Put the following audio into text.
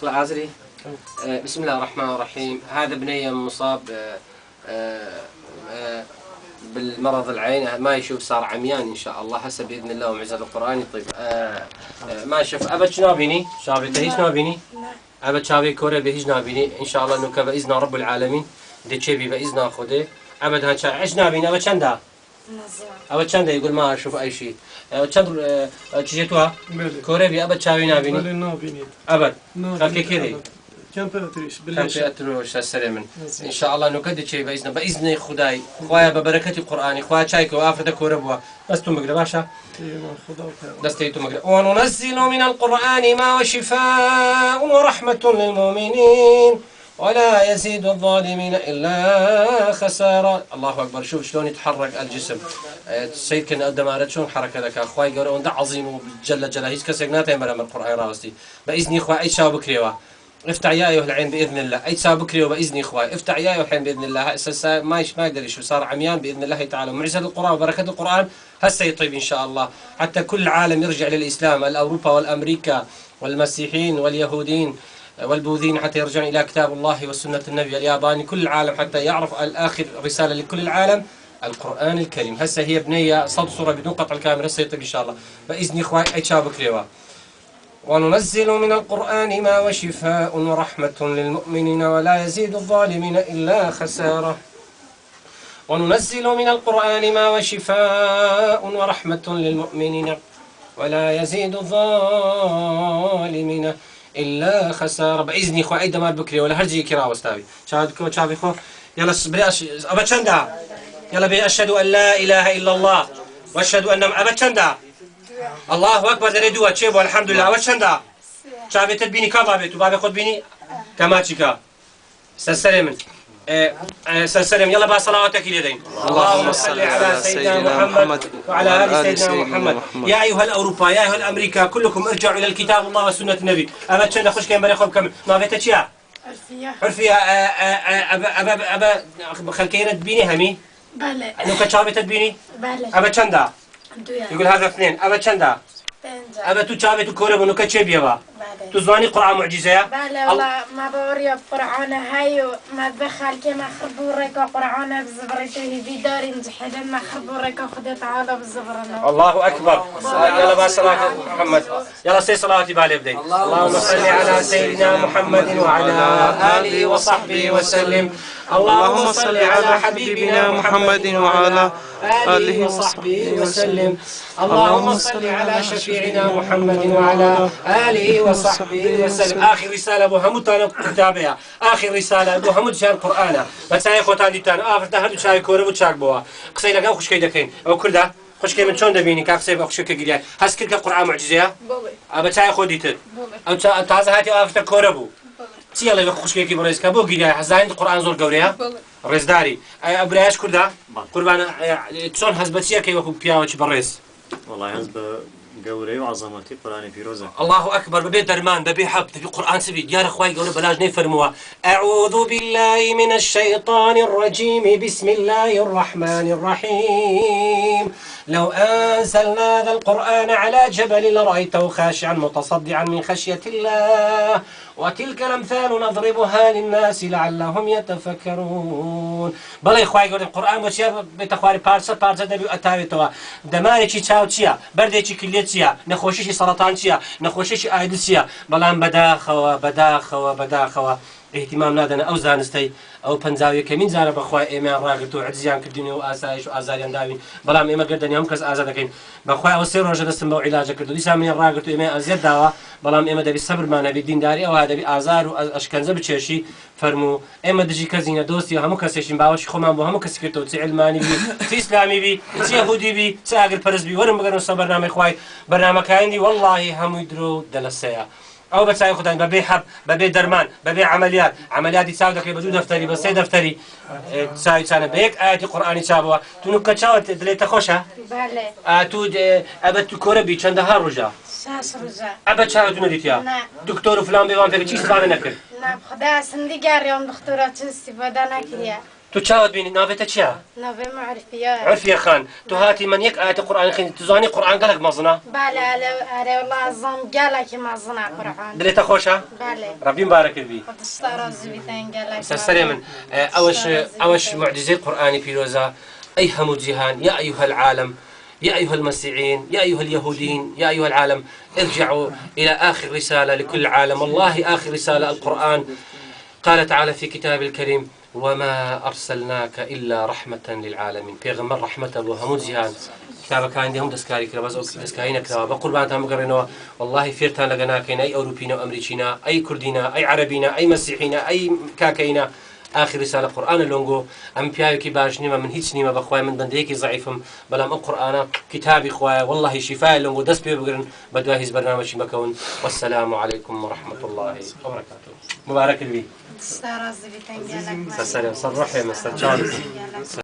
خلا عازري. بسم الله الرحمن الرحيم. هذا بنية مصاب بالمرض العين، ما يشوف، صار عميان ان شاء الله هسه باذن الله ومعزة القرآن يطيب. ما يشوف ابد شنو بيني شافي تهيش نابيني ابد شافي كوري بهيج نابيني ان شاء الله انه باذن رب العالمين دي تشبي باذن خده ابد هان عيش نابيني ابد شندا ابد شندا يقول ما اشوف اي شيء شند تشيتوها كوري ابد شافي نابيني ابد خلكي كذي كم باتريش السلام ان شاء الله انه قد شيء باذن خداي خويا ببركه القران خويا شايك وافرد كوربوا بس تم باشا دستيتم وننزل من القران ما وشفاء ورحمه للمؤمنين ولا يزيد الظالمين الا خسارة. الله اكبر. شوف شلون يتحرك الجسم. السيد كان قدام شلون حركه ذاك اخوي قالوا ده عظيم جل جلاله هيك كسجناته من القران راستي باذن اخوي اي شاب كريوا افتح يا ايها العين باذن الله اي سابكري وباذن اخوي افتح يا ايها الحين باذن الله هسه ما يقدر يشوف صار عميان باذن الله تعالى ومعزة القران وبركه القران هسه يطيب ان شاء الله حتى كل العالم يرجع للاسلام الاوروبا والامريكا والمسيحيين واليهودين والبوذيين حتى يرجعون الى كتاب الله وسنه النبي الياباني كل العالم حتى يعرف الاخر رساله لكل العالم القران الكريم. هسه هي بنيه صوت صوره بدون قطع الكاميرا هسه يطيب ان شاء الله باذن اخوي اي سابكري. وننزل من القرآن ما وشفاء ورحمة للمؤمنين ولا يزيد الظالمين إلا خسارة. وننزل من القرآن ما وشفاء ورحمة للمؤمنين ولا يزيد الظالمين إلا خسارة. بإذن إخوة أي دمار بكري ولا هرجي كرا واستاوي شاهدكم شافي إخوة يلا أبا شندا يلا بأشهد أن لا إله إلا الله وأشهد أن أبا شندا الله اكبر دري دوا تشيبو الحمد لله وشندا شابي تبيني كبابي تو بابي خد بيني كماتشيكا سلام سلام يلا بقى صلواتك اليدين. اللهم صل على سيدنا محمد وعلى ال سيدنا محمد. يا ايها الاوروبا يا ايها الامريكا كلكم ارجعوا الى الكتاب الله وسنه النبي. ابا تشندا خش كان بري خب كم ما بيتك يا عرفيا ابا خلكينا تبيني همي بله انو كشابي تبيني بله ابا تشندا يقول هذا اثنين أبا چندا أبا تو شابي تو كورب ونو كتشي بيبا تو زواني قرآن معجزة بله والله ما بوري قرآن هايو ما بخال كما خربورك قرآن بزبرته بدار جحدا ما خربورك خذ تعالى بزبرنا. الله أكبر. يلا بقى صلاة محمد يلا سي صلاتي بالي بدي. اللهم صل على سيدنا محمد وعلى آله وصحبه وسلم. اللهم صل على حبيبنا محمد وعلى آله وصحبه وسلم. اللهم صل على شفيعنا محمد وعلى آله وصحبه وسلم. آخر رسالة أبو حمود أنا كتابها آخر رسالة أبو حمود شهر قرآن بس هاي خوتان ديتان آخر تهرب شاي كورب وشاك بوا قصيلة قام خوش كيدا كين أو كردا خوش كي من شون دبيني كاقصي خوش كيجريان هس كرك قرآن معجزة أبى شاي خوديت أو تازه هاتي آخر كوربو چی الله خوش کی برایش که بو گیری هزاین قرآن زور گوریه رزداری ابراهش کرده قربان چون حزبتیه که وقت پیاوی چی برایش والله حزب قوري وعظمتي قرآن فيروزة. الله أكبر ببي درمان ببي حب ببي قرآن سبي يا أخوي قولوا بلاش نفرموها. أعوذ بالله من الشيطان الرجيم بسم الله الرحمن الرحيم. لو أنزلنا هذا القرآن على جبل لرأيته خاشعا متصدعا من خشية الله وتلك الأمثال نضربها للناس لعلهم يتفكرون. بلا إخوي قولوا القرآن وشيا بتخواري بارسة دبي أتابي توا دماري شي تشاو تشيا بردي شي كليتشيا نخوشي سرطان تشيا نخوشي أيدسيا بلان بداخوا اهتمام نادنا أو زانستي أو بنزاوية كمين زارة بخوي إيمان راقتو عجزيان كرديني وآسايش وآزاريان داوين بلام إيمان قردن يوم كس آزادكين بخوي أو سير رجل دستن بو علاجة كردو دي سامين راقتو إيمان أزياد داوا بلام إيمان دبي صبر معنا بالدين داري أو هذا بي آزار وأشكنزة بتشيشي فرمو إيمان دجي كزينة دوستي همو كسيشين باوش خومان بو همو كسكرتو تي علماني بي تي إسلامي بي تي يهودي بي تي أقل برز بي ورم بقرن صبرنامي خوي برنامج كايندي والله همو يدرو دلسيا أو بتساوي خدان ببي حب ببي درمان ببي عمليات يساوي دكتور بدو دفتري بس دفتري تساوي سنة بيك آية القرآن يساوي تونو كتشاو دليل تخوشها بله تو أبد كوربي چند ها رجا شاش رجا أبد شاو دون ديتيا دكتور فلان بيوان فيك چی استفاده نکرد نه خدا سندی گریم دکترا چه استفاده نکرد تو چاوت بینی ناوێتە چیە؟ نوێ معرفیە. عرفیە خان تو هاتی من یەک ئاەتی قورئانی خوێنی توزانی قورئان گەلێک مەزنە؟ بالە ئەرێ وڵا زەم گەلێکی مەزنە قورئان. دلێتە خۆشە؟ بالێ. ڕەبیم بارەکردبی. خودشتا ڕازی بیتەن گەلێک. سەرسەرێ من ئەوەش معجزەی قورئانی پیرۆزە أي هم الجهان يا أيها العالم يا أيها المسيحيين يا أيها اليهوديين يا أيها العالم ارجعوا إلى آخر رسالة لكل العالم والله آخر رسالة القرآن قال تعالى في كتاب الكريم وما أرسلناك إلا رحمة للعالمين پیغمبر رحمة أبو هم جهان كتابك كان عندهم دسكاري كلا بس دسكارينا كلا بقربان تام قرينا والله فيرتان لجناكين أي أوروبينا وأمريكينا أي كردينا أي عربينا أي مسيحينا أي كاكينا آخر رسالة قرآن اللونجو أم بيايكي باش نيما من هيتش نيما بخواي من بنديكي ضعيفم بلام القرآن كتابي خواي والله شفاء اللونجو دس بيبقرن بدواهيز برنامج مكون والسلام عليكم ورحمة الله وبركاته مبارك البي خودشتا ڕازی بیتەن گەلێک. صرح يا مستر